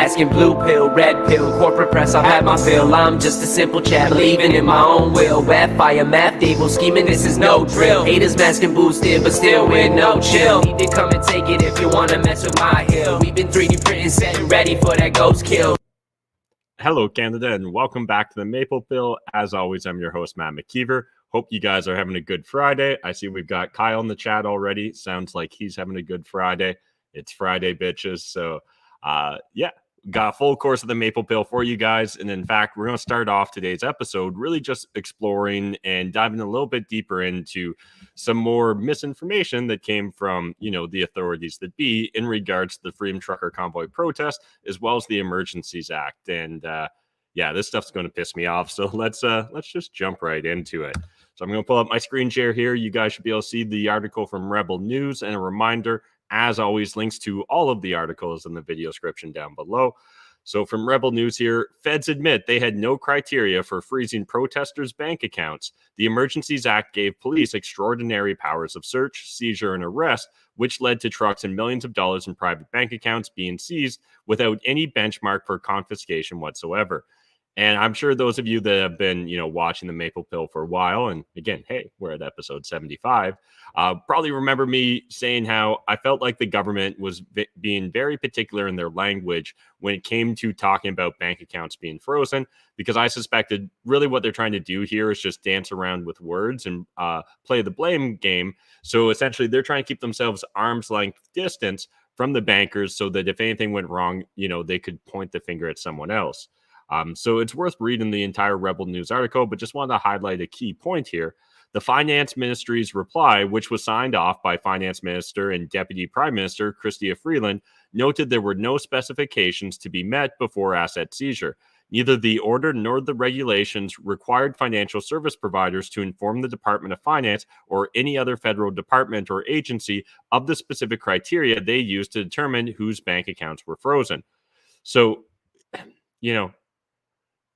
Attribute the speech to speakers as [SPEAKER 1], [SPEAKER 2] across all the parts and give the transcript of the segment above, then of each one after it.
[SPEAKER 1] Asking blue pill, red pill, corporate press, I've had my fill. I'm just a simple chat, believing in my own will. WEF, I am math able, scheming, this is no drill. Haters masking boosted, but still with no chill. Need to come and take it if you wanna mess with my hill. We've been 3D printing, setting ready for that ghost kill.
[SPEAKER 2] Hello, Canada, and welcome back to the Maple Pill. As always, I'm your host, Matt McKeever. Hope you guys are having a good Friday. I see we've got Kyle in the chat already. Sounds like he's having a good Friday. It's Friday, bitches. So, got a full course of the Maple Pill for you guys. And in fact, we're going to start off today's episode really just exploring and diving a little bit deeper into some more misinformation that came from, the authorities that be in regards to the Freedom Trucker Convoy protest, as well as the Emergencies Act. And this stuff's going to piss me off. So let's just jump right into it. So I'm going to pull up my screen share here. You guys should be able to see the article from Rebel News, and a reminder, as always, links to all of the articles in the video description down below. So from Rebel News here, feds admit they had no criteria for freezing protesters' bank accounts. The Emergencies Act gave police extraordinary powers of search, seizure, and arrest, which led to trucks and millions of dollars in private bank accounts being seized without any benchmark for confiscation whatsoever. And I'm sure those of you that have been, watching the Maple Pill for a while, and again, hey, we're at episode 75, probably remember me saying how I felt like the government was being very particular in their language when it came to talking about bank accounts being frozen, because I suspected really what they're trying to do here is just dance around with words and play the blame game. So essentially, they're trying to keep themselves arm's length distance from the bankers so that if anything went wrong, they could point the finger at someone else. So it's worth reading the entire Rebel News article, but just wanted to highlight a key point here. The Finance Ministry's reply, which was signed off by Finance Minister and Deputy Prime Minister Chrystia Freeland, noted there were no specifications to be met before asset seizure. Neither the order nor the regulations required financial service providers to inform the Department of Finance or any other federal department or agency of the specific criteria they used to determine whose bank accounts were frozen. So,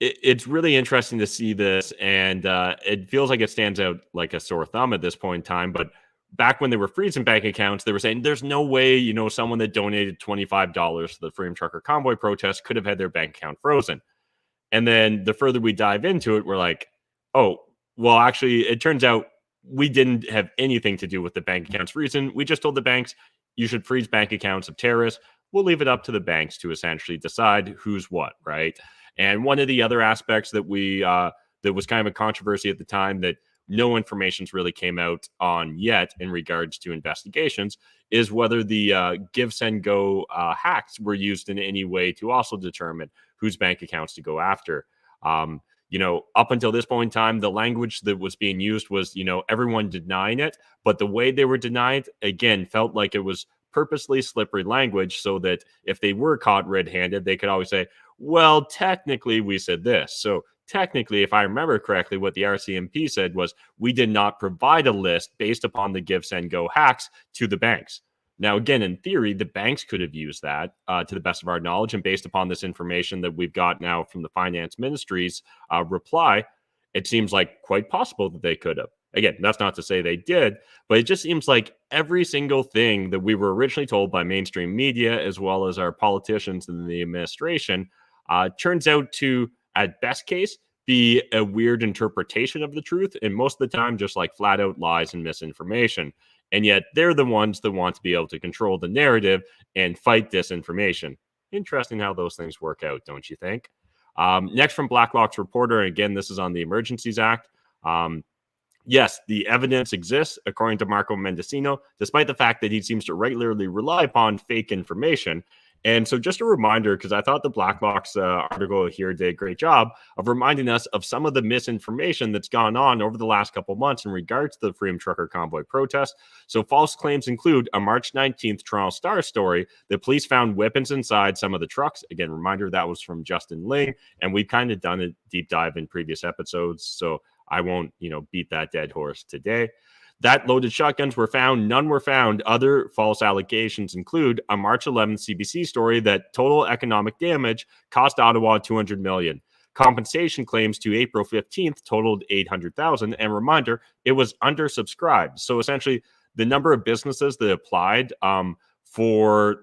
[SPEAKER 2] it's really interesting to see this, and it feels like it stands out like a sore thumb at this point in time. But back when they were freezing bank accounts, they were saying there's no way, someone that donated $25 to the Freedom Trucker Convoy protest could have had their bank account frozen. And then the further we dive into it, we're like, oh, well, actually, it turns out we didn't have anything to do with the bank accounts freezing. We just told the banks, you should freeze bank accounts of terrorists. We'll leave it up to the banks to essentially decide who's what, right? And one of the other aspects that that was kind of a controversy at the time that no information's really came out on yet in regards to investigations is whether the Give, Send, Go hacks were used in any way to also determine whose bank accounts to go after. Up until this point in time, the language that was being used was, everyone denying it, but the way they were denied, again, felt like it was purposely slippery language so that if they were caught red-handed, they could always say, well, technically we said this. So technically, if I remember correctly, what the RCMP said was we did not provide a list based upon the Give, Send, Go hacks to the banks. Now, again, in theory, the banks could have used that to the best of our knowledge. And based upon this information that we've got now from the Finance Ministry's reply, it seems like quite possible that they could have. Again, that's not to say they did, but it just seems like every single thing that we were originally told by mainstream media, as well as our politicians in the administration, turns out to, at best case, be a weird interpretation of the truth, and most of the time just like flat out lies and misinformation. And yet they're the ones that want to be able to control the narrative and fight disinformation. Interesting how those things work out, don't you think? Next from Blacklock's reporter, and again, this is on the Emergencies Act. Yes, the evidence exists, according to Marco Mendocino, despite the fact that he seems to regularly rely upon fake information. And so just a reminder, because I thought the Blacklock's article here did a great job of reminding us of some of the misinformation that's gone on over the last couple months in regards to the Freedom Trucker Convoy protest. So false claims include a March 19th Toronto Star story that police found weapons inside some of the trucks. Again, reminder, that was from Justin Ling, and we've kind of done a deep dive in previous episodes, so I won't, beat that dead horse today. That loaded shotguns were found. None were found. Other false allegations include a March 11th CBC story that total economic damage cost Ottawa $200 million. Compensation claims to April 15th totaled $800,000. And reminder, it was undersubscribed. So essentially, the number of businesses that applied for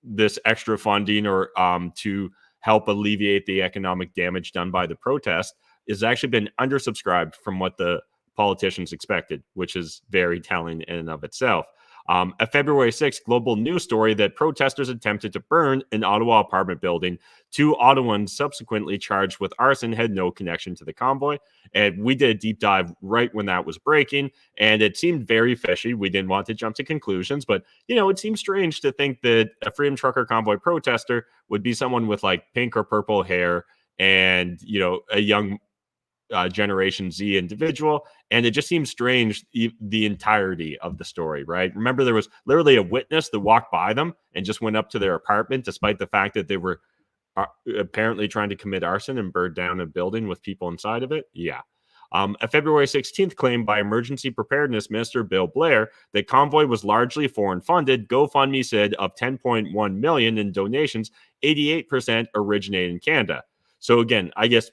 [SPEAKER 2] this extra funding or to help alleviate the economic damage done by the protest has actually been undersubscribed from what the politicians expected, which is very telling in and of itself. A February 6th global news story that protesters attempted to burn an Ottawa apartment building. 2 Ottawans subsequently charged with arson had no connection to the convoy. And we did a deep dive right when that was breaking, and it seemed very fishy. We didn't want to jump to conclusions, but, it seems strange to think that a Freedom Trucker Convoy protester would be someone with like pink or purple hair and, a young Generation Z individual. And it just seems strange, the entirety of the story, right? Remember, there was literally a witness that walked by them and just went up to their apartment, despite the fact that they were apparently trying to commit arson and burn down a building with people inside of it. Yeah. A February 16th claim by Emergency Preparedness Minister Bill Blair that Convoy was largely foreign funded. GoFundMe said of 10.1 million in donations, 88% originated in Canada. So again, I guess,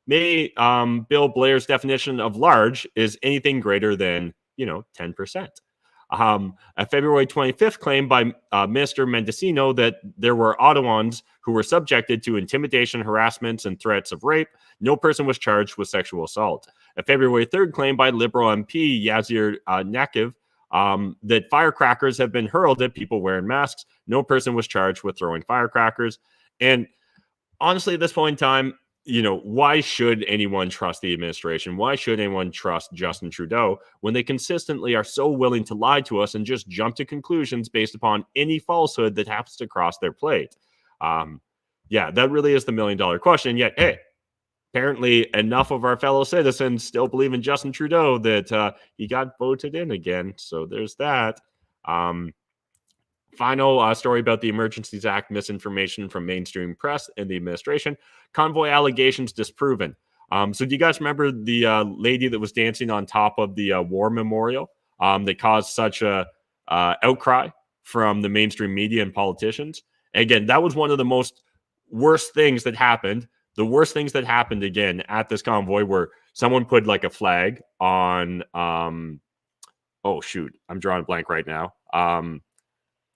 [SPEAKER 2] maybe Bill Blair's definition of large is anything greater than, 10%. A February 25th claim by Minister Mendocino that there were Ottawans who were subjected to intimidation, harassments, and threats of rape. No person was charged with sexual assault. A February 3rd claim by Liberal MP Yazir Nakiv that firecrackers have been hurled at people wearing masks. No person was charged with throwing firecrackers. And honestly, at this point in time, why should anyone trust the administration? Why should anyone trust Justin Trudeau when they consistently are so willing to lie to us and just jump to conclusions based upon any falsehood that happens to cross their plate? That really is the $1 million question. Yet, hey, apparently enough of our fellow citizens still believe in Justin Trudeau that he got voted in again. So there's that. Final story about the Emergencies Act misinformation from mainstream press and the administration. Convoy allegations disproven. So do you guys remember the lady that was dancing on top of the war memorial that caused such a outcry from the mainstream media and politicians? And again, that was one of the worst things that happened. The worst things that happened again at this convoy were someone put like a flag on. Oh shoot, I'm drawing a blank right now.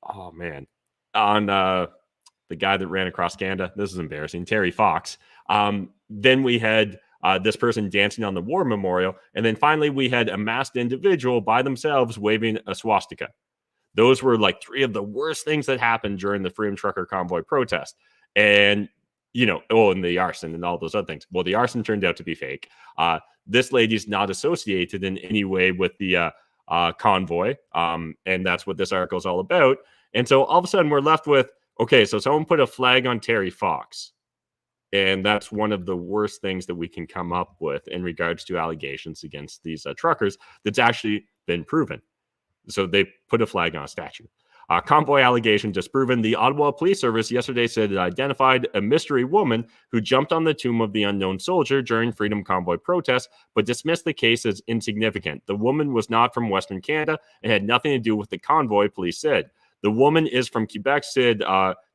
[SPEAKER 2] Oh man, on the guy that ran across Canada. This is embarrassing. Terry Fox. Then we had this person dancing on the war memorial. And then finally we had a masked individual by themselves waving a swastika. Those were like 3 of the worst things that happened during the Freedom Trucker Convoy protest. And, and the arson and all those other things. Well, the arson turned out to be fake. This lady's not associated in any way with the convoy. And that's what this article is all about. And so all of a sudden we're left with, okay, so someone put a flag on Terry Fox. And that's one of the worst things that we can come up with in regards to allegations against these truckers that's actually been proven. So they put a flag on a statue. Convoy allegation disproven. The Ottawa Police Service yesterday said it identified a mystery woman who jumped on the tomb of the unknown soldier during Freedom Convoy protests, but dismissed the case as insignificant. The woman was not from Western Canada and had nothing to do with the convoy, police said. The woman is from Quebec, said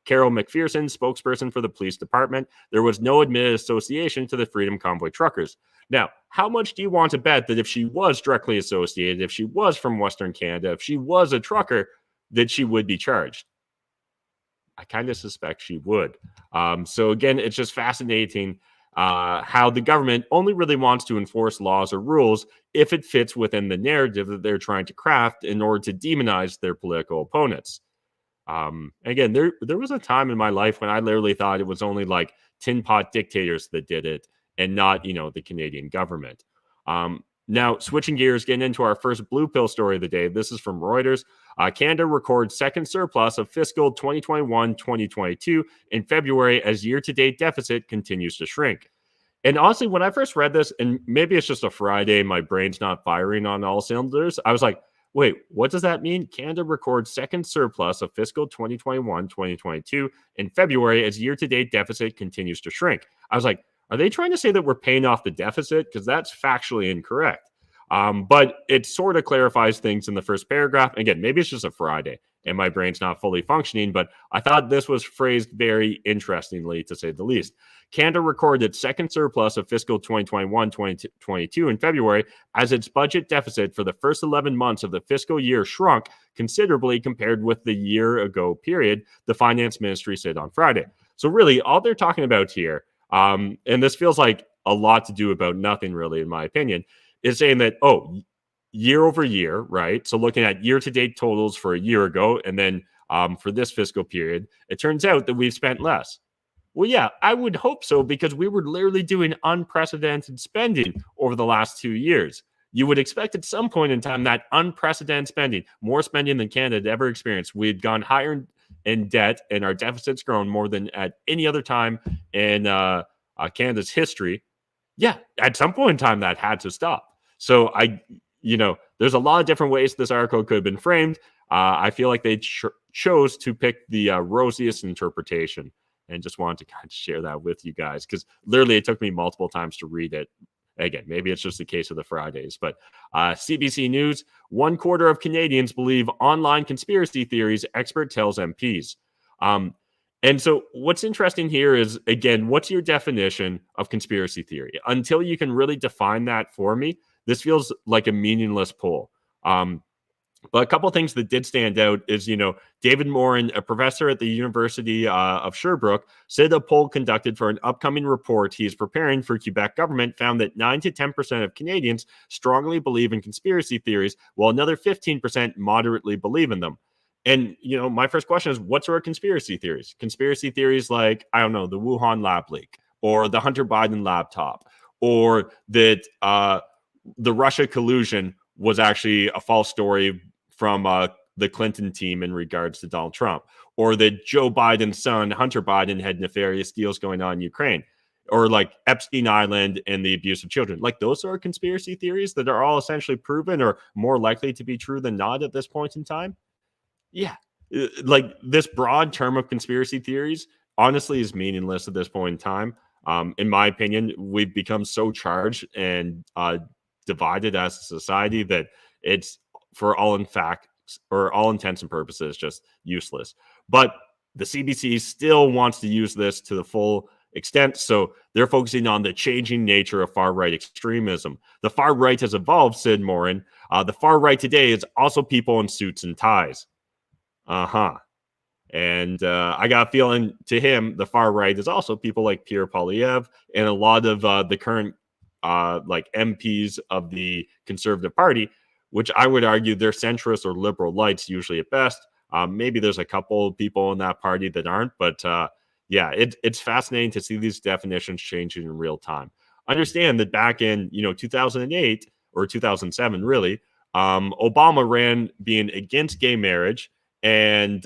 [SPEAKER 2] Carol McPherson, spokesperson for the police department. There was no admitted association to the Freedom Convoy truckers. Now, how much do you want to bet that if she was directly associated, if she was from Western Canada, if she was a trucker, that she would be charged? I kind of suspect she would. So again, it's just fascinating how the government only really wants to enforce laws or rules if it fits within the narrative that they're trying to craft in order to demonize their political opponents. Again, there was a time in my life when I literally thought it was only like tin pot dictators that did it and not, the Canadian government. Now, switching gears, getting into our first blue pill story of the day. This is from Reuters. Canada records second surplus of fiscal 2021-2022 in February as year-to-date deficit continues to shrink. And honestly, when I first read this, and maybe it's just a Friday, my brain's not firing on all cylinders, I was like, wait, what does that mean? Canada records second surplus of fiscal 2021-2022 in February as year-to-date deficit continues to shrink. I was like, are they trying to say that we're paying off the deficit? Because that's factually incorrect. But it sort of clarifies things in the first paragraph. Again, maybe it's just a Friday. and my brain's not fully functioning, but I thought this was phrased very interestingly, to say the least. Canada recorded its second surplus of fiscal 2021-2022 in February, as its budget deficit for the first 11 months of the fiscal year shrunk considerably compared with the year ago period, the finance ministry said on Friday. So really, all they're talking about here, and this feels like a lot to do about nothing really, in my opinion, is saying that, year over year, right? So looking at year-to-date totals for a year ago, and then for this fiscal period, it turns out that we've spent less. Well, yeah, I would hope so, because we were literally doing unprecedented spending over the last 2 years. You would expect at some point in time that unprecedented spending, more spending than Canada had ever experienced. We had gone higher in debt, and our deficit's grown more than at any other time in Canada's history. Yeah, at some point in time, that had to stop. So there's a lot of different ways this article could have been framed. I feel like they chose to pick the rosiest interpretation, and just wanted to kind of share that with you guys, because literally it took me multiple times to read it. Again, maybe it's just the case of the Fridays, but CBC News, 1/4 of Canadians believe online conspiracy theories, expert tells MPs. And so what's interesting here is, again, what's your definition of conspiracy theory? Until you can really define that for me, this feels like a meaningless poll. But a couple of things that did stand out is, David Morin, a professor at the University of Sherbrooke, said a poll conducted for an upcoming report he is preparing for Quebec government found that 9 to 10% of Canadians strongly believe in conspiracy theories, while another 15% moderately believe in them. And, my first question is, what sort of conspiracy theories? Conspiracy theories like, I don't know, the Wuhan lab leak, or the Hunter Biden laptop, or that the Russia collusion was actually a false story from the Clinton team in regards to Donald Trump, or that Joe Biden's son, Hunter Biden, had nefarious deals going on in Ukraine, or like Epstein Island and the abuse of children. Like, those are conspiracy theories that are all essentially proven or more likely to be true than not at this point in time. Yeah, like this broad term of conspiracy theories honestly is meaningless at this point in time. In my opinion, we've become so charged and divided as a society that it's, for all intents and purposes, just useless. But the CBC still wants to use this to the full extent, so they're focusing on the changing nature of far-right extremism. The far right has evolved, said Morin. The far right today is also people in suits and ties. And I got a feeling, to him, the far right is also people like Pierre Poilievre and a lot of the current MPs of the Conservative Party, which I would argue they're centrist or liberal lights usually at best. Maybe there's a couple of people in that party that aren't, but it's fascinating to see these definitions changing in real time. Understand that back in 2008 or 2007, really, Obama ran being against gay marriage, and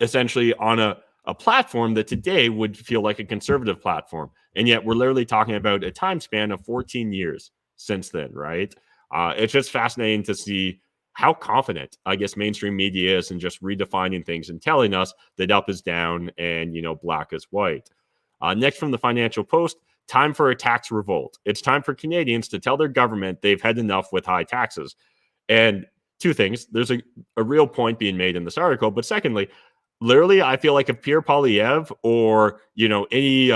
[SPEAKER 2] essentially on a platform that today would feel like a conservative platform. And yet we're literally talking about a time span of 14 years since then, right? It's just fascinating to see how confident, I guess, mainstream media is in just redefining things and telling us that up is down and, black is white. Next, from the Financial Post, time for a tax revolt. It's time for Canadians to tell their government they've had enough with high taxes. And two things. There's a real point being made in this article. But secondly, literally, I feel like if Pierre Poilievre or, any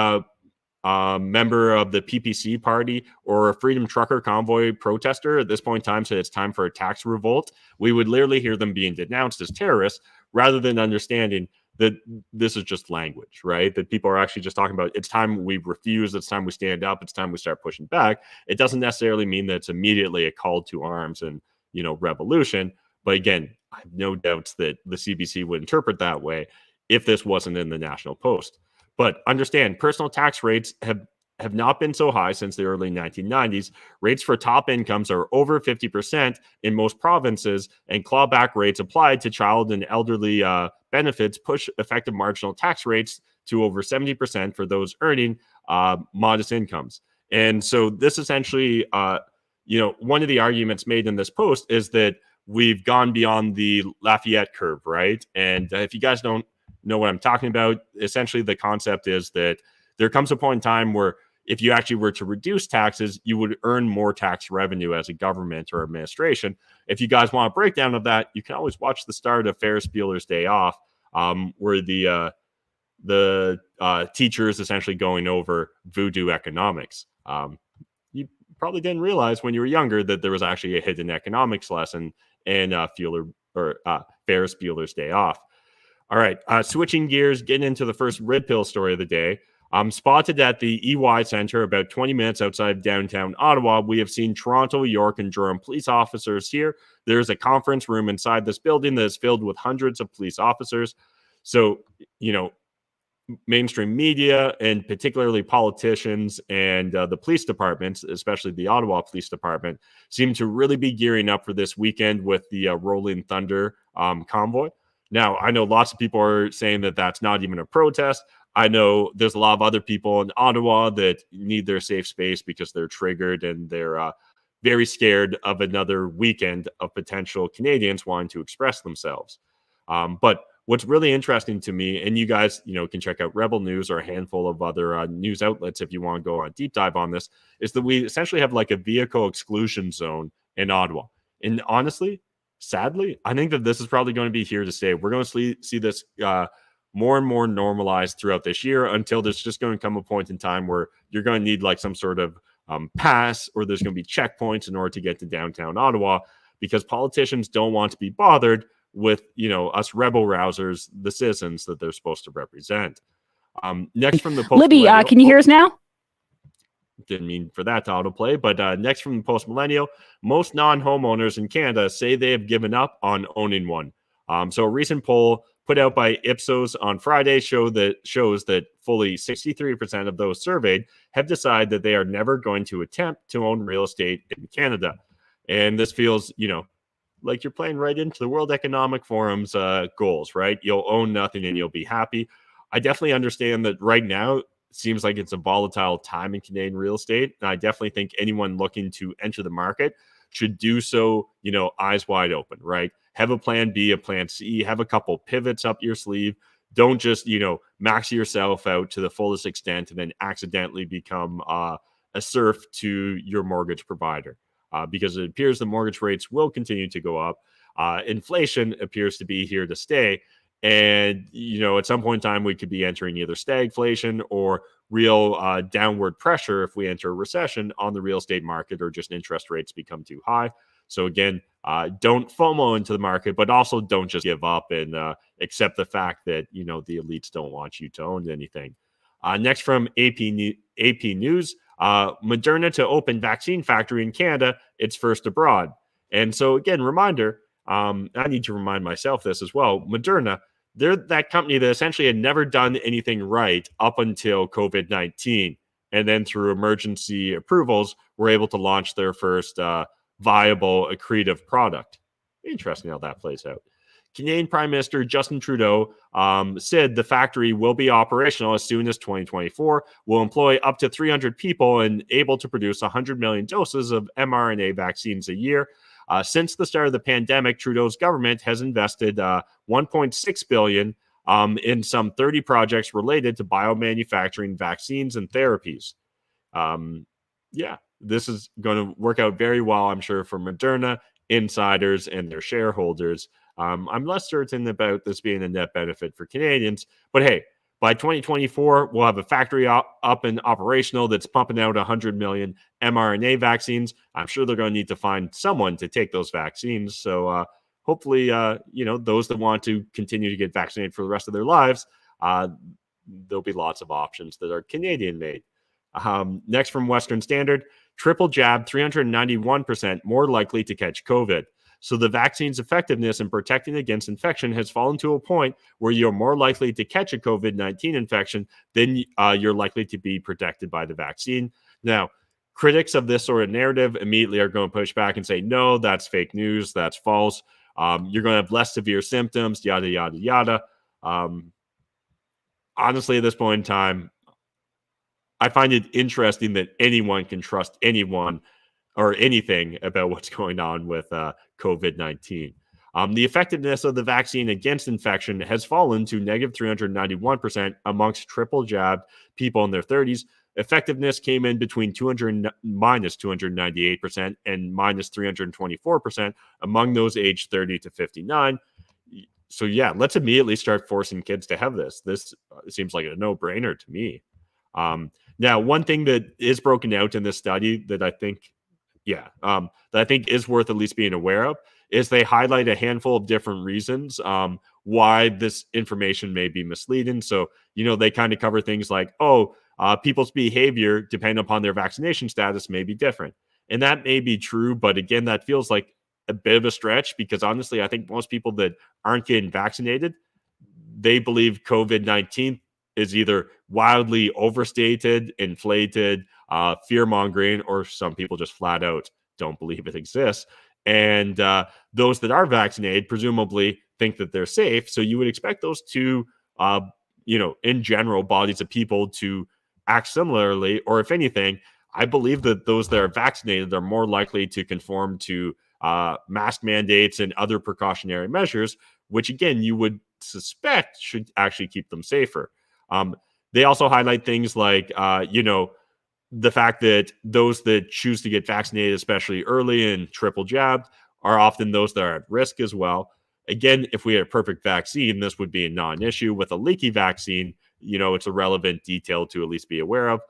[SPEAKER 2] member of the PPC party or a Freedom Trucker Convoy protester at this point in time said it's time for a tax revolt, we would literally hear them being denounced as terrorists, rather than understanding that this is just language, right? That people are actually just talking about, it's time we refuse, it's time we stand up, it's time we start pushing back. It doesn't necessarily mean that it's immediately a call to arms and, revolution. But again, I have no doubts that the CBC would interpret that way if this wasn't in the National Post. But understand, personal tax rates have not been so high since the early 1990s. Rates for top incomes are over 50% in most provinces, and clawback rates applied to child and elderly benefits push effective marginal tax rates to over 70% for those earning modest incomes. And so this essentially, one of the arguments made in this post is that we've gone beyond the Lafayette curve, right? And if you guys don't know what I'm talking about, essentially the concept is that there comes a point in time where if you actually were to reduce taxes, you would earn more tax revenue as a government or administration. If you guys want a breakdown of that, you can always watch the start of Ferris Bueller's Day Off, where the teacher is essentially going over voodoo economics. You probably didn't realize when you were younger that there was actually a hidden economics lesson in Ferris Bueller's Day Off. All right, switching gears, getting into the first red pill story of the day. Spotted at the EY Center about 20 minutes outside of downtown Ottawa, we have seen Toronto, York, and Durham police officers here. There's a conference room inside this building that is filled with hundreds of police officers. So, mainstream media and particularly politicians and the police departments, especially the Ottawa Police Department, seem to really be gearing up for this weekend with the Rolling Thunder convoy. Now, I know lots of people are saying that that's not even a protest. I know there's a lot of other people in Ottawa that need their safe space because they're triggered and they're very scared of another weekend of potential Canadians wanting to express themselves. But what's really interesting to me, and you guys, can check out Rebel News or a handful of other news outlets if you want to go on a deep dive on this, is that we essentially have like a vehicle exclusion zone in Ottawa. And honestly, sadly, I think that this is probably going to be here to stay. We're going to see this more and more normalized throughout this year until there's just going to come a point in time where you're going to need like some sort of pass, or there's going to be checkpoints in order to get to downtown Ottawa, because politicians don't want to be bothered with us rebel rousers, the citizens that they're supposed to represent. Next from the
[SPEAKER 3] Libby, can you hear us now?
[SPEAKER 2] Didn't mean for that to autoplay, but next from the post-millennial, most non-homeowners in Canada say they have given up on owning one. So a recent poll put out by Ipsos on Friday shows that fully 63% of those surveyed have decided that they are never going to attempt to own real estate in Canada. And this feels, like you're playing right into the World Economic Forum's goals, right? You'll own nothing and you'll be happy. I definitely understand that right now it seems like it's a volatile time in Canadian real estate. And I definitely think anyone looking to enter the market should do so, eyes wide open, right? Have a plan B, a plan C, have a couple pivots up your sleeve. Don't just, max yourself out to the fullest extent and then accidentally become a serf to your mortgage provider. Because it appears the mortgage rates will continue to go up. Inflation appears to be here to stay. And, at some point in time, we could be entering either stagflation or real downward pressure if we enter a recession on the real estate market, or just interest rates become too high. So again, don't FOMO into the market, but also don't just give up and accept the fact that, the elites don't want you to own anything. Next from AP News, Moderna to open vaccine factory in Canada, its first abroad. And so again, reminder, I need to remind myself this as well. Moderna, they're that company that essentially had never done anything right up until COVID-19. And then through emergency approvals, were able to launch their first viable, accretive product. Interesting how that plays out. Canadian Prime Minister Justin Trudeau said the factory will be operational as soon as 2024, will employ up to 300 people and able to produce 100 million doses of mRNA vaccines a year. Since the start of the pandemic, Trudeau's government has invested $1.6 billion in some 30 projects related to biomanufacturing vaccines and therapies. This is going to work out very well, I'm sure, for Moderna, insiders, and their shareholders. I'm less certain about this being a net benefit for Canadians, but hey, by 2024, we'll have a factory up and operational that's pumping out 100 million mRNA vaccines. I'm sure they're going to need to find someone to take those vaccines. So hopefully, those that want to continue to get vaccinated for the rest of their lives, there'll be lots of options that are Canadian made. Next from Western Standard, triple jab, 391% more likely to catch COVID. So the vaccine's effectiveness in protecting against infection has fallen to a point where you're more likely to catch a COVID-19 infection than you're likely to be protected by the vaccine. Now, critics of this sort of narrative immediately are going to push back and say, no, that's fake news, that's false. You're going to have less severe symptoms, yada, yada, yada. Honestly, at this point in time, I find it interesting that anyone can trust anyone or anything about what's going on with COVID-19. The effectiveness of the vaccine against infection has fallen to negative 391% amongst triple jabbed people in their 30s, Effectiveness came in between minus 298% and minus 324% among those aged 30 to 59. So yeah, let's immediately start forcing kids to have this. This seems like a no-brainer to me. Now, one thing that is broken out in this study that I think, that I think is worth at least being aware of is they highlight a handful of different reasons why this information may be misleading. So, they kind of cover things like, people's behavior, depending upon their vaccination status, may be different. And that may be true, but again, that feels like a bit of a stretch because honestly, I think most people that aren't getting vaccinated, they believe COVID-19 is either wildly overstated, inflated, fear-mongering, or some people just flat out don't believe it exists. And those that are vaccinated presumably think that they're safe. So you would expect those two, in general, bodies of people to act similarly, or if anything, I believe that those that are vaccinated are more likely to conform to mask mandates and other precautionary measures, which again, you would suspect should actually keep them safer. They also highlight things like, the fact that those that choose to get vaccinated, especially early and triple jabbed, are often those that are at risk as well. Again, if we had a perfect vaccine, this would be a non-issue. With a leaky vaccine, it's a relevant detail to at least be aware of.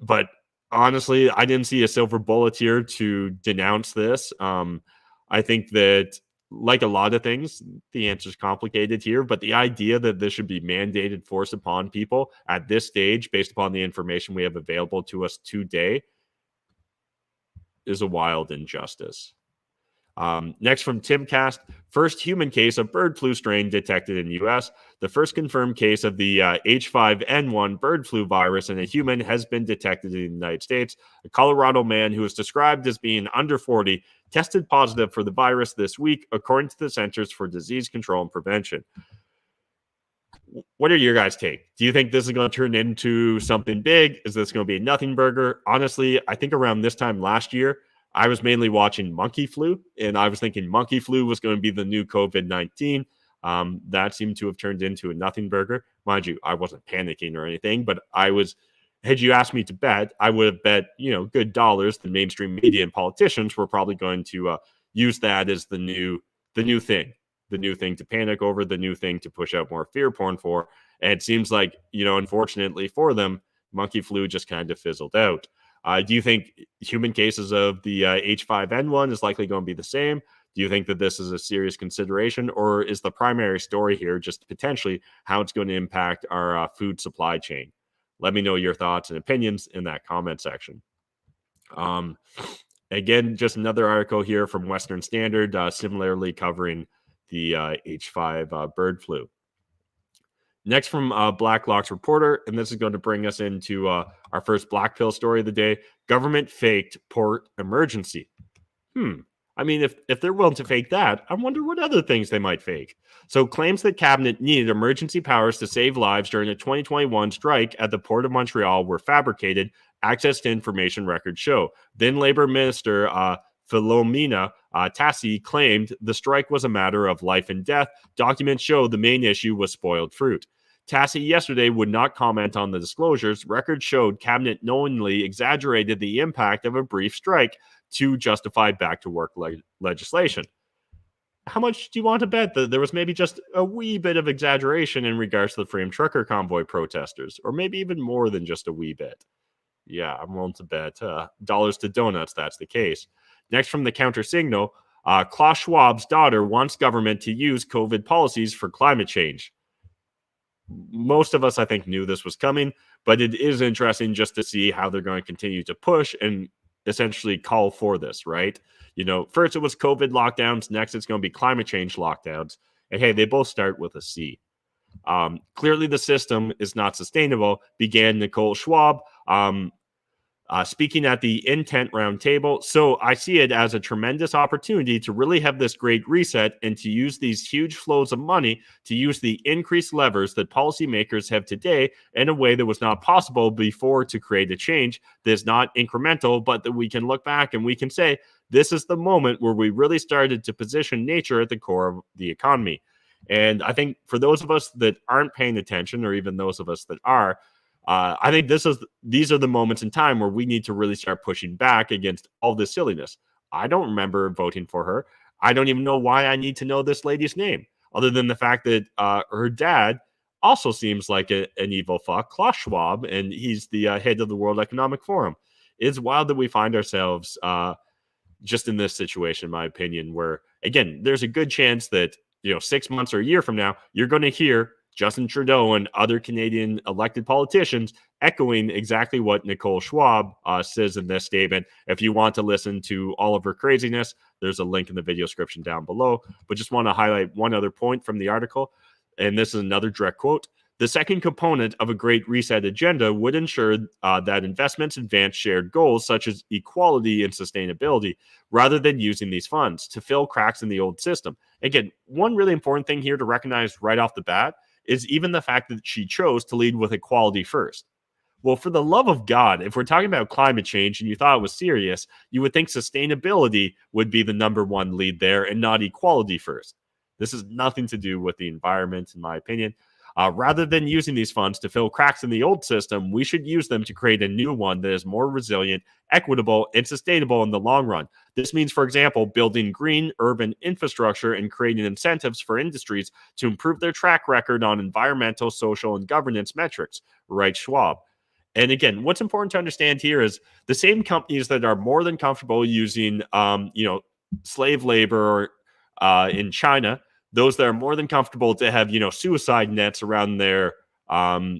[SPEAKER 2] But honestly, I didn't see a silver bullet here to denounce this. I think that, like a lot of things, the answer is complicated here, but the idea that this should be mandated, forced upon people at this stage, based upon the information we have available to us today, is a wild injustice. Next from Timcast, first human case of bird flu strain detected in U.S. The first confirmed case of the H5N1 bird flu virus in a human has been detected in the United States. A Colorado man who is described as being under 40 tested positive for the virus this week, according to the Centers for Disease Control and Prevention. What are your guys' take? Do you think this is going to turn into something big? Is this going to be a nothing burger? Honestly, I think around this time last year, I was mainly watching monkey flu, and I was thinking monkey flu was going to be the new COVID-19. That seemed to have turned into a nothing burger. Mind you, I wasn't panicking or anything, but had you asked me to bet, I would have bet, good dollars. The mainstream media and politicians were probably going to use that as the new thing to panic over, the new thing to push out more fear porn for. And it seems like, unfortunately for them, monkey flu just kind of fizzled out. Do you think human cases of the H5N1 is likely going to be the same? Do you think that this is a serious consideration, or is the primary story here just potentially how it's going to impact our food supply chain? Let me know your thoughts and opinions in that comment section. Again, just another article here from Western Standard, similarly covering the H5 bird flu. Next from Blacklock's reporter, and this is going to bring us into our first black pill story of the day. Government faked port emergency. I mean, if they're willing to fake that, I wonder what other things they might fake. So claims that cabinet needed emergency powers to save lives during a 2021 strike at the Port of Montreal were fabricated, access to information records show. Then Labor Minister Philomena Tassi claimed the strike was a matter of life and death. Documents show the main issue was spoiled fruit. Tassi yesterday would not comment on the disclosures. Records showed cabinet knowingly exaggerated the impact of a brief strike to justify back-to-work legislation. How much do you want to bet that there was maybe just a wee bit of exaggeration in regards to the Freedom Trucker Convoy protesters, or maybe even more than just a wee bit? Yeah, I'm willing to bet dollars to donuts that's the case. Next from the counter signal, Klaus Schwab's daughter wants government to use COVID policies for climate change. Most of us, I think, knew this was coming, but it is interesting just to see how they're going to continue to push and essentially call for this, right? First it was COVID lockdowns, next it's going to be climate change lockdowns. And hey, they both start with a C. Clearly the system is not sustainable, began Nicole Schwab, speaking at the Intent Roundtable. So I see it as a tremendous opportunity to really have this great reset and to use these huge flows of money to use the increased levers that policymakers have today in a way that was not possible before to create a change that's not incremental, but that we can look back and we can say, this is the moment where we really started to position nature at the core of the economy. And I think for those of us that aren't paying attention, or even those of us that are, I think these are the moments in time where we need to really start pushing back against all this silliness. I don't remember voting for her. I don't even know why I need to know this lady's name, other than the fact that her dad also seems like an evil fuck, Klaus Schwab, and he's the head of the World Economic Forum. It's wild that we find ourselves just in this situation, in my opinion, where, again, there's a good chance that, 6 months or a year from now, you're going to hear Justin Trudeau and other Canadian elected politicians echoing exactly what Nicole Schwab says in this statement. If you want to listen to all of her craziness, there's a link in the video description down below. But just want to highlight one other point from the article, and this is another direct quote. The second component of a Great Reset agenda would ensure that investments advance shared goals such as equality and sustainability, rather than using these funds to fill cracks in the old system. Again, one really important thing here to recognize right off the bat is even the fact that she chose to lead with equality first. Well, for the love of God, if we're talking about climate change and you thought it was serious, you would think sustainability would be the number one lead there and not equality first. This has nothing to do with the environment, in my opinion. Rather than using these funds to fill cracks in the old system, we should use them to create a new one that is more resilient, equitable, and sustainable in the long run. This means, for example, building green urban infrastructure and creating incentives for industries to improve their track record on environmental, social, and governance metrics, writes Schwab. And again, what's important to understand here is the same companies that are more than comfortable using, slave labor in China, those that are more than comfortable to have, suicide nets around their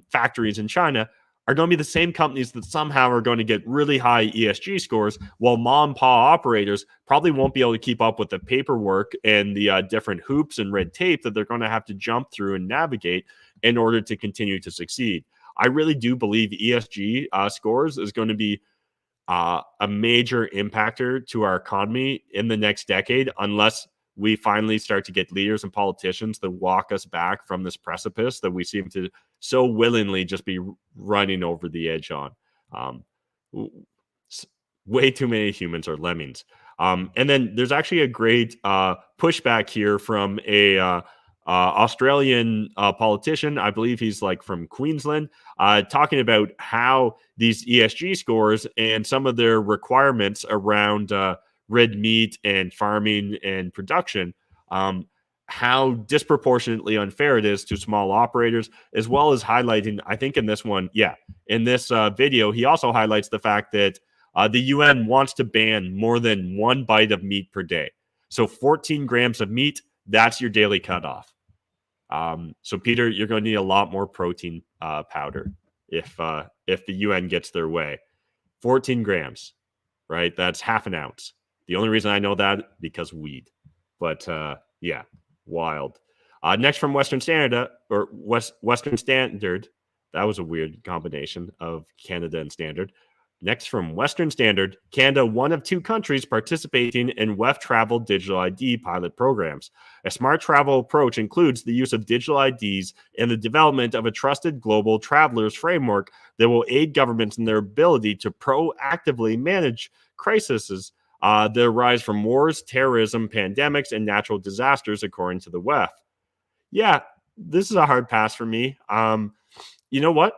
[SPEAKER 2] factories in China, are going to be the same companies that somehow are going to get really high ESG scores, while mom and pa operators probably won't be able to keep up with the paperwork and the different hoops and red tape that they're going to have to jump through and navigate in order to continue to succeed. I really do believe ESG scores is going to be a major impactor to our economy in the next decade, unless we finally start to get leaders and politicians that walk us back from this precipice that we seem to so willingly just be running over the edge on. Way too many humans are lemmings. And then there's actually a great pushback here from a Australian politician. I believe he's like from Queensland, talking about how these ESG scores and some of their requirements around red meat and farming and production, how disproportionately unfair it is to small operators, as well as highlighting, I think in this one, in this video, he also highlights the fact that the UN wants to ban more than one bite of meat per day. So 14 grams of meat, that's your daily cutoff. So Peter, you're going to need a lot more protein powder if the UN gets their way. 14 grams, right? That's half an ounce. The only reason I know that because weed. But wild. Next from Western Standard, Western Standard. That was a weird combination of Canada and Standard. Next from Western Standard, Canada, one of two countries participating in WEF travel digital ID pilot programs. A smart travel approach includes the use of digital IDs and the development of a trusted global travelers framework that will aid governments in their ability to proactively manage crises that arise from wars, terrorism, pandemics, and natural disasters, according to the WEF. Yeah, this is a hard pass for me. You know what?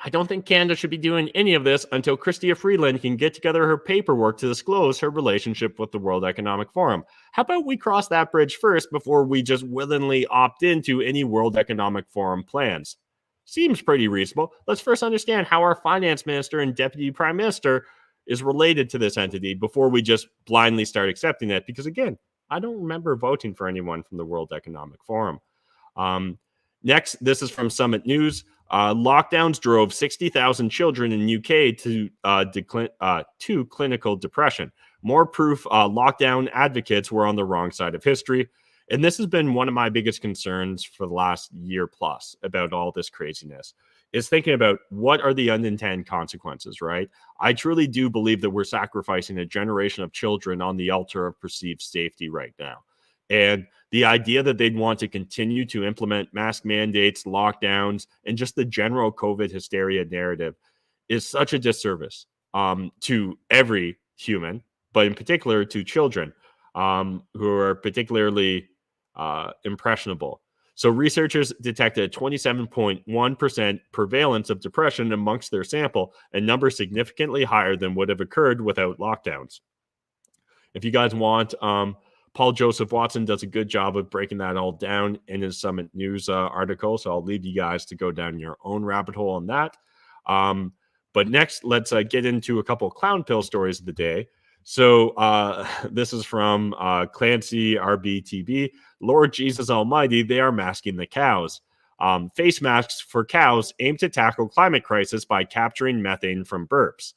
[SPEAKER 2] I don't think Canada should be doing any of this until Chrystia Freeland can get together her paperwork to disclose her relationship with the World Economic Forum. How about we cross that bridge first before we just willingly opt into any World Economic Forum plans? Seems pretty reasonable. Let's first understand how our finance minister and deputy prime minister is related to this entity before we just blindly start accepting it. Because again, I don't remember voting for anyone from the World Economic Forum. Next, this is from Summit News. Lockdowns drove 60,000 children in UK to clinical depression. More proof lockdown advocates were on the wrong side of history. And this has been one of my biggest concerns for the last year plus about all this craziness, is thinking about what are the unintended consequences, right? I truly do believe that we're sacrificing a generation of children on the altar of perceived safety right now. And the idea that they'd want to continue to implement mask mandates, lockdowns, and just the general COVID hysteria narrative is such a disservice to every human, but in particular to children who are particularly impressionable. So researchers detected a 27.1% prevalence of depression amongst their sample, a number significantly higher than would have occurred without lockdowns. If you guys want, Paul Joseph Watson does a good job of breaking that all down in his Summit News article. So I'll leave you guys to go down your own rabbit hole on that. But next, let's get into a couple of clown pill stories of the day. So this is from Clancy RBTB. Lord Jesus Almighty, they are masking the cows. Face masks for cows aim to tackle climate crisis by capturing methane from burps.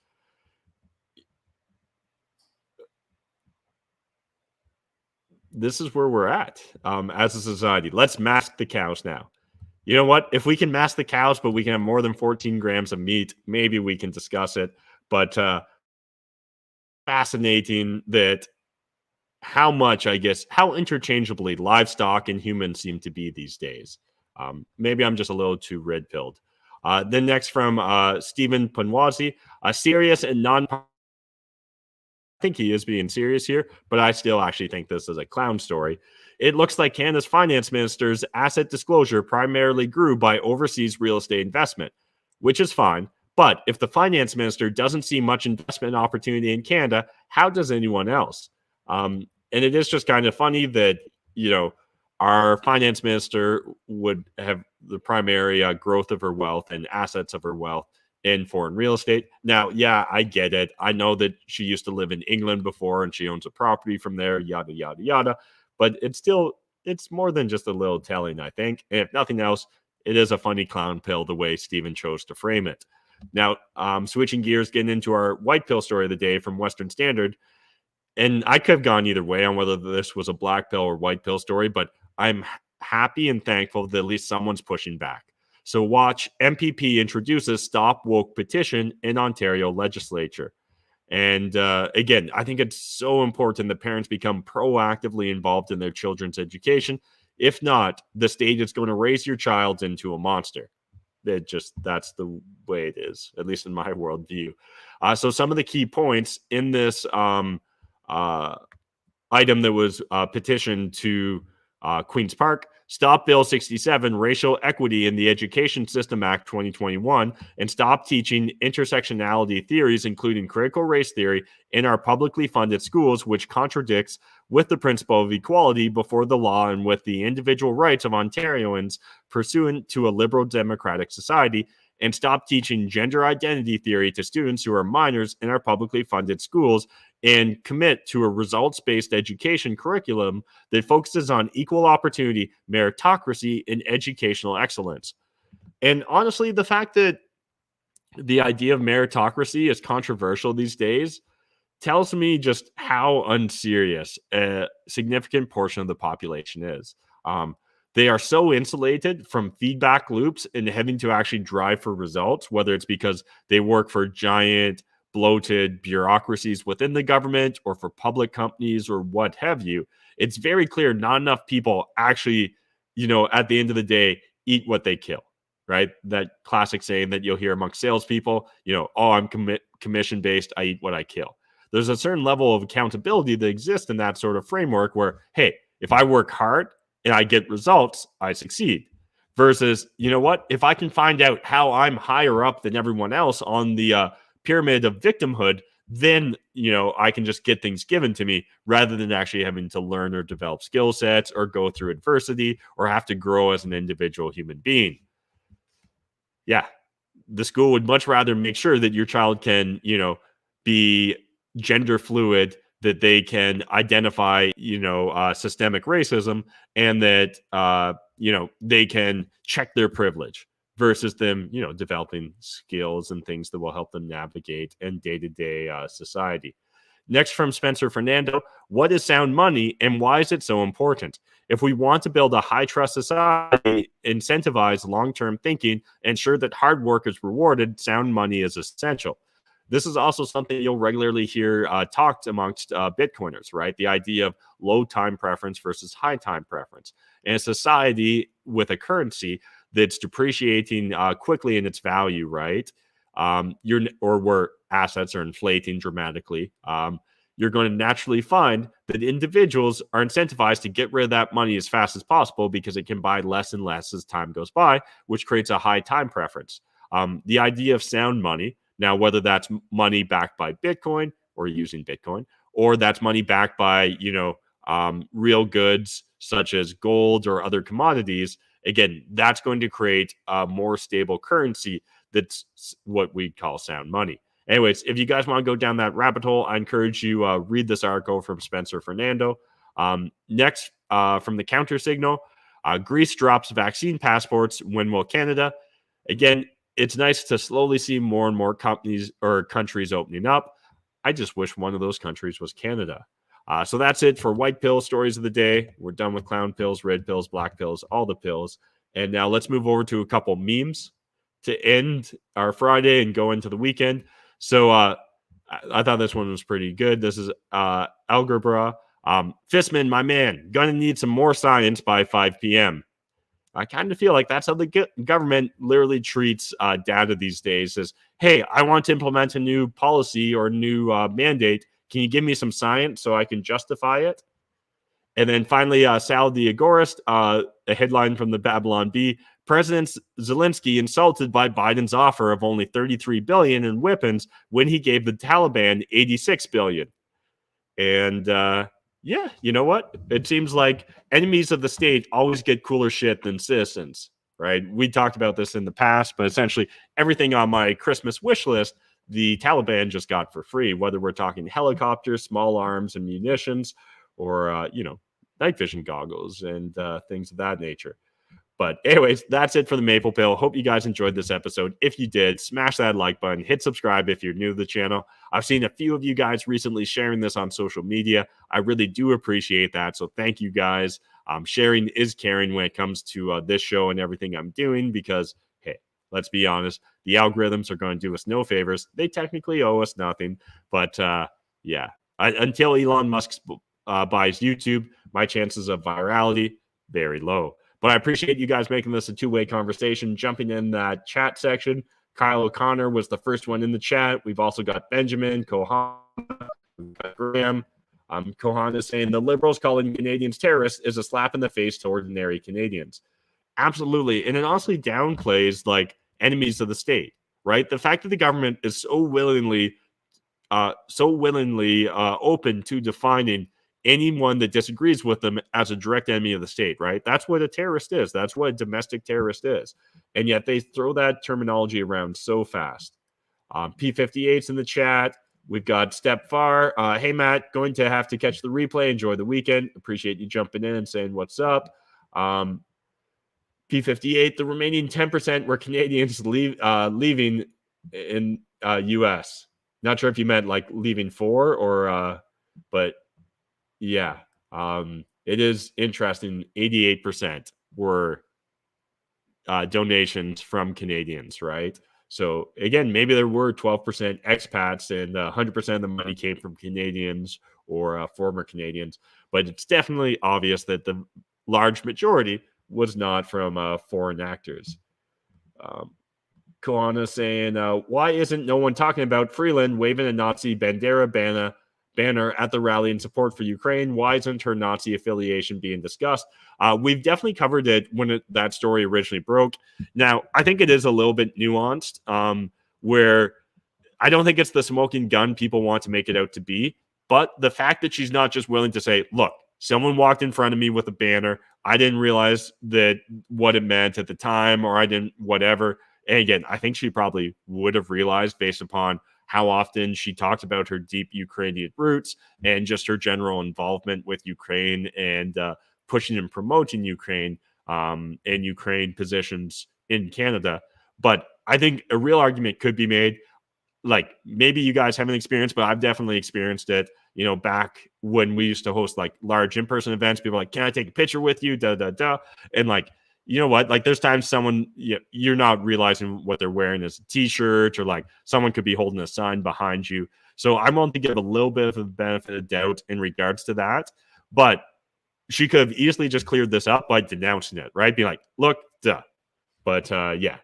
[SPEAKER 2] This is where we're at as a society. Let's mask the cows now. You know what? If we can mask the cows, but we can have more than 14 grams of meat, maybe we can discuss it. But fascinating that how much, I guess, how interchangeably livestock and humans seem to be these days. Maybe I'm just a little too red-pilled. Then next from Stephen Panwazi, a serious and non- I think he is being serious here, but I still actually think this is a clown story. It looks like Canada's finance minister's asset disclosure primarily grew by overseas real estate investment, which is fine. But if the finance minister doesn't see much investment opportunity in Canada, how does anyone else? And it is just kind of funny that, you know, our finance minister would have the primary growth of her wealth and assets of her wealth in foreign real estate. Now, yeah, I get it. I know that she used to live in England before and she owns a property from there, yada, yada, yada. But it's more than just a little telling, I think. And if nothing else, it is a funny clown pill the way Stephen chose to frame it. Now, switching gears, getting into our white pill story of the day from Western Standard. And I could have gone either way on whether this was a black pill or white pill story, but I'm happy and thankful that at least someone's pushing back. So watch, MPP introduces Stop Woke petition in Ontario legislature. And again, I think it's so important that parents become proactively involved in their children's education. If not, the state is going to raise your child into a monster. That's the way it is, at least in my worldview. So some of the key points in this item that was petitioned to Queen's Park: stop Bill 67, Racial Equity in the Education System Act 2021, and stop teaching intersectionality theories, including critical race theory, in our publicly funded schools, which contradicts with the principle of equality before the law and with the individual rights of Ontarians pursuant to a liberal democratic society, and stop teaching gender identity theory to students who are minors in our publicly funded schools, and commit to a results-based education curriculum that focuses on equal opportunity, meritocracy, and educational excellence. And honestly, the fact that the idea of meritocracy is controversial these days tells me just how unserious a significant portion of the population is. They are so insulated from feedback loops and having to actually drive for results, whether it's because they work for giant bloated bureaucracies within the government or for public companies or what have you. It's very clear not enough people actually, at the end of the day, eat what they kill, right? That classic saying that you'll hear amongst salespeople, oh, I'm commission based, I eat what I kill. There's a certain level of accountability that exists in that sort of framework where, hey, if I work hard and I get results, I succeed. Versus, you know what? If I can find out how I'm higher up than everyone else on the pyramid of victimhood, then I can just get things given to me rather than actually having to learn or develop skill sets or go through adversity or have to grow as an individual human being. Yeah, the school would much rather make sure that your child can be gender fluid, that they can identify systemic racism, and that they can check their privilege, versus them, developing skills and things that will help them navigate in day-to-day society. Next from Spencer Fernando, what is sound money and why is it so important? If we want to build a high-trust society, incentivize long-term thinking, ensure that hard work is rewarded, sound money is essential. This is also something you'll regularly hear talked amongst Bitcoiners, right? The idea of low time preference versus high time preference. In a society with a currency that's depreciating quickly in its value, right? Or where assets are inflating dramatically. you're going to naturally find that individuals are incentivized to get rid of that money as fast as possible because it can buy less and less as time goes by, which creates a high time preference. The idea of sound money, now, whether that's money backed by Bitcoin or using Bitcoin, or that's money backed by, real goods such as gold or other commodities, again, that's going to create a more stable currency that's what we call sound money. Anyways, if you guys want to go down that rabbit hole, I encourage you read this article from Spencer Fernando. Next, from the counter signal, Greece drops vaccine passports. When will Canada? Again, it's nice to slowly see more and more companies or countries opening up. I just wish one of those countries was Canada. So that's it for white pill stories of the day. We're done with clown pills, red pills, black pills, all the pills. And now let's move over to a couple memes to end our Friday and go into the weekend. So I thought this one was pretty good. This is Algebra. Fistman, my man, gonna need some more science by 5 p.m. I kind of feel like that's how the government literally treats data these days as, hey, I want to implement a new policy or a new mandate. Can you give me some science so I can justify it? And then finally, Sal the Agorist, a headline from the Babylon Bee. President Zelensky insulted by Biden's offer of only $33 billion in weapons when he gave the Taliban $86 billion. And yeah, you know what? It seems like enemies of the state always get cooler shit than citizens, right? We talked about this in the past, but essentially everything on my Christmas wish list, the Taliban just got for free, whether we're talking helicopters, small arms and munitions, or, night vision goggles and things of that nature. But anyways, that's it for the Maple Pill. Hope you guys enjoyed this episode. If you did, smash that like button, hit subscribe if you're new to the channel. I've seen a few of you guys recently sharing this on social media. I really do appreciate that. So thank you guys. Sharing is caring when it comes to this show and everything I'm doing because, hey, let's be honest, the algorithms are going to do us no favors. They technically owe us nothing. But yeah, until Elon Musk buys YouTube, my chances of virality, very low. But I appreciate you guys making this a two-way conversation, jumping in that chat section. Kyle O'Connor was the first one in the chat. We've also got Benjamin, Kohan, Graham. Kohan is saying the Liberals calling Canadians terrorists is a slap in the face to ordinary Canadians. Absolutely. And it honestly downplays like enemies of the state, right? The fact that the government is so willingly open to defining anyone that disagrees with them as a direct enemy of the state, right? That's what a terrorist is. That's what a domestic terrorist is. And yet they throw that terminology around so fast. P58's in the chat. We've got Step Far. Hey, Matt, going to have to catch the replay. Enjoy the weekend. Appreciate you jumping in and saying what's up. P58, the remaining 10% were Canadians leaving in U.S. Not sure if you meant like leaving for or, but yeah, it is interesting. 88% were donations from Canadians, right? So again, maybe there were 12% expats and 100% of the money came from Canadians or former Canadians, but it's definitely obvious that the large majority was not from foreign actors. Koana saying, why isn't no one talking about Freeland waving a Nazi Bandera banner at the rally in support for Ukraine? Why isn't her Nazi affiliation being discussed? We've definitely covered it when that story originally broke. Now, I think it is a little bit nuanced, where I don't think it's the smoking gun people want to make it out to be, but the fact that she's not just willing to say, look, someone walked in front of me with a banner. I didn't realize that what it meant at the time, or I didn't, whatever. And again, I think she probably would have realized based upon how often she talked about her deep Ukrainian roots and just her general involvement with Ukraine and pushing and promoting Ukraine and Ukraine positions in Canada. But I think a real argument could be made, like maybe you guys haven't experienced, but I've definitely experienced it, back when we used to host like large in-person events. People are like, can I take a picture with you? And like, you know what? Like there's times someone, you're not realizing what they're wearing as a t-shirt, or like someone could be holding a sign behind you. So I'm willing to give a little bit of the benefit of doubt in regards to that. But she could have easily just cleared this up by denouncing it, right? Be like, look, duh. But yeah,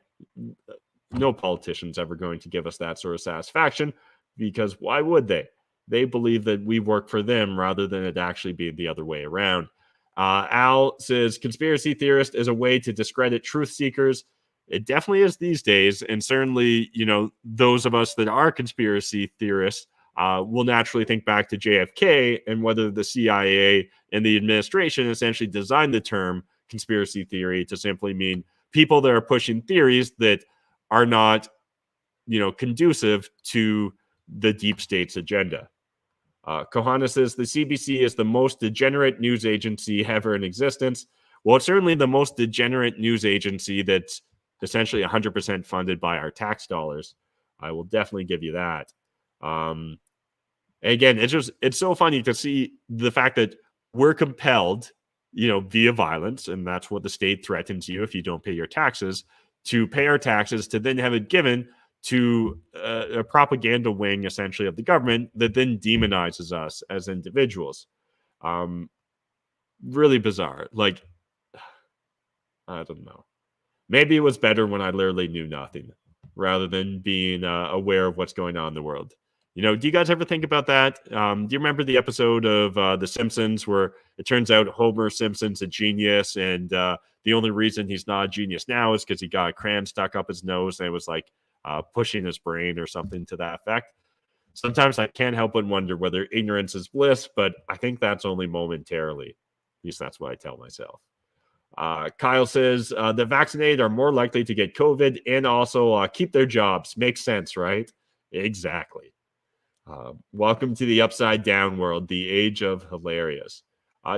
[SPEAKER 2] no politician's ever going to give us that sort of satisfaction, because why would they? They believe that we work for them rather than it actually being the other way around. Al says conspiracy theorist is a way to discredit truth seekers. It definitely is these days. And certainly, those of us that are conspiracy theorists will naturally think back to JFK and whether the CIA and the administration essentially designed the term conspiracy theory to simply mean people that are pushing theories that are not, conducive to the deep state's agenda. Kohana says the CBC is the most degenerate news agency ever in existence. Well, it's certainly the most degenerate news agency that's essentially 100% funded by our tax dollars. I will definitely give you that. Again, it's so funny to see the fact that we're compelled, via violence, and that's what the state threatens you if you don't pay your taxes, to pay our taxes, to then have it given to a propaganda wing, essentially, of the government that then demonizes us as individuals. Really bizarre. Like, I don't know. Maybe it was better when I literally knew nothing rather than being aware of what's going on in the world. Do you guys ever think about that? Do you remember the episode of The Simpsons where it turns out Homer Simpson's a genius, and the only reason he's not a genius now is because he got a crayon stuck up his nose and it was like pushing his brain or something to that effect? Sometimes I can't help but wonder whether ignorance is bliss, but I think that's only momentarily. At least that's what I tell myself. Kyle says the vaccinated are more likely to get COVID and also keep their jobs. Makes sense, right? Exactly. Welcome to the upside down world, the age of hilarious.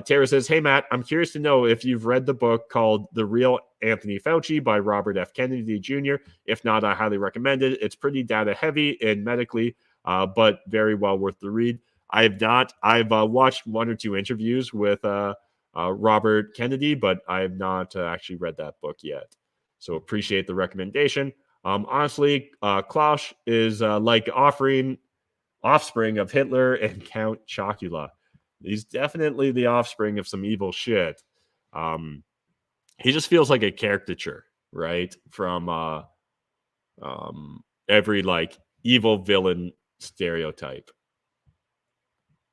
[SPEAKER 2] Tara says, hey, Matt, I'm curious to know if you've read the book called The Real Anthony Fauci by Robert F. Kennedy Jr. If not, I highly recommend it. It's pretty data heavy and medically, but very well worth the read. I have not. I've watched one or two interviews with Robert Kennedy, but I have not actually read that book yet. So appreciate the recommendation. Honestly, Klaus is like offspring of Hitler and Count Chocula. He's definitely the offspring of some evil shit. He just feels like a caricature, right? From every like evil villain stereotype.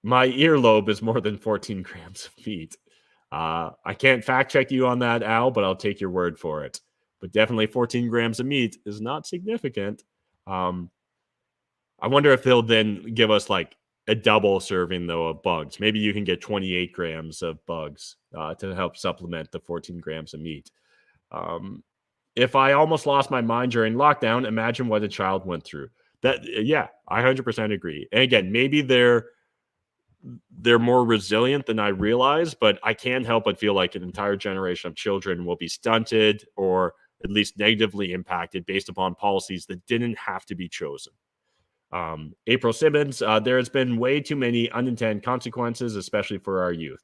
[SPEAKER 2] My earlobe is more than 14 grams of meat. I can't fact check you on that, Al, but I'll take your word for it. But definitely 14 grams of meat is not significant. I wonder if he'll then give us like a double serving, though, of bugs. Maybe you can get 28 grams of bugs to help supplement the 14 grams of meat. If I almost lost my mind during lockdown, imagine what a child went through. Yeah, I 100% agree. And again, maybe they're more resilient than I realize, but I can't help but feel like an entire generation of children will be stunted or at least negatively impacted based upon policies that didn't have to be chosen. April Simmons, there has been way too many unintended consequences, especially for our youth.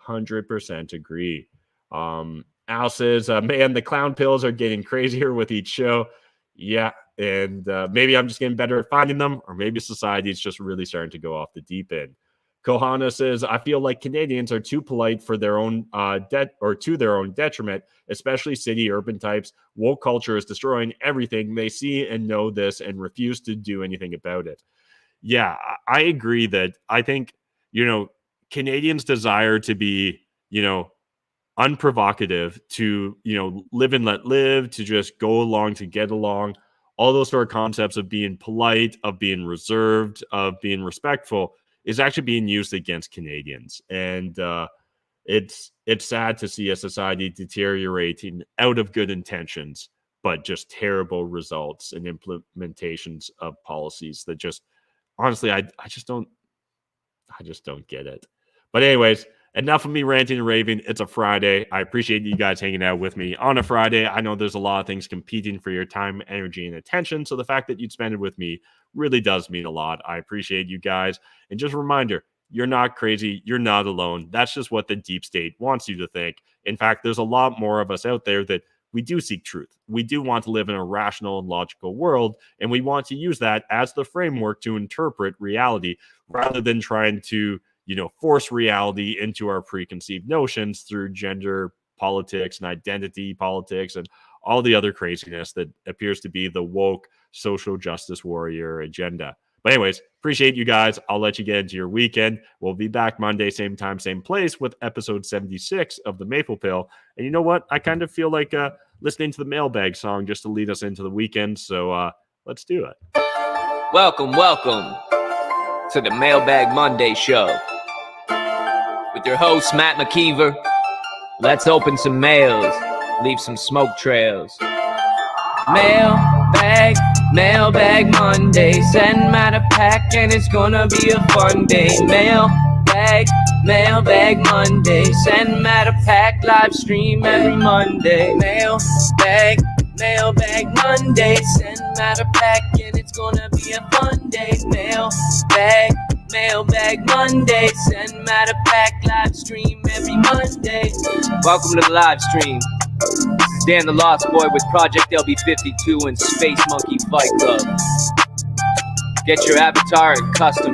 [SPEAKER 2] 100% agree. Al says, man, the clown pills are getting crazier with each show. Yeah, and maybe I'm just getting better at finding them, or maybe society is just really starting to go off the deep end. Kohana says, I feel like Canadians are too polite for their own to their own detriment, especially city urban types. Woke culture is destroying everything. They see and know this and refuse to do anything about it. Yeah, I agree that I think, Canadians desire to be, unprovocative, to, live and let live, to just go along to get along. All those sort of concepts of being polite, of being reserved, of being respectful is actually being used against Canadians. And it's sad to see a society deteriorating out of good intentions, but just terrible results and implementations of policies that just, honestly, I just don't get it. But anyways, enough of me ranting and raving. It's a Friday. I appreciate you guys hanging out with me on a Friday. I know there's a lot of things competing for your time, energy, and attention. So the fact that you'd spend it with me really does mean a lot. I appreciate you guys. And just a reminder, you're not crazy. You're not alone. That's just what the deep state wants you to think. In fact, there's a lot more of us out there that we do seek truth. We do want to live in a rational and logical world, and we want to use that as the framework to interpret reality rather than trying to force reality into our preconceived notions through gender politics and identity politics and all the other craziness that appears to be the woke social justice warrior agenda. But anyways, appreciate you guys. I'll let you get into your weekend. We'll be back Monday, same time, same place with episode 76 of the Maple Pill. And you know what? I kind of feel like listening to the mailbag song just to lead us into the weekend. So let's do it.
[SPEAKER 1] Welcome to the Mailbag Monday show with your host, Matt McKeever. Let's open some mails, leave some smoke trails. Mailbag Monday. Send Matt a pack and it's gonna be a fun day. Mailbag Monday. Send Matt a pack, live stream every Monday. Mailbag Monday. Send Matt a pack and it's gonna be a fun day. Mailbag Monday. Send Matt a pack, live stream every Monday. Welcome to the live stream. This is Dan the Lost Boy with Project LB52 and Space Monkey Fight Club. Get your avatar and custom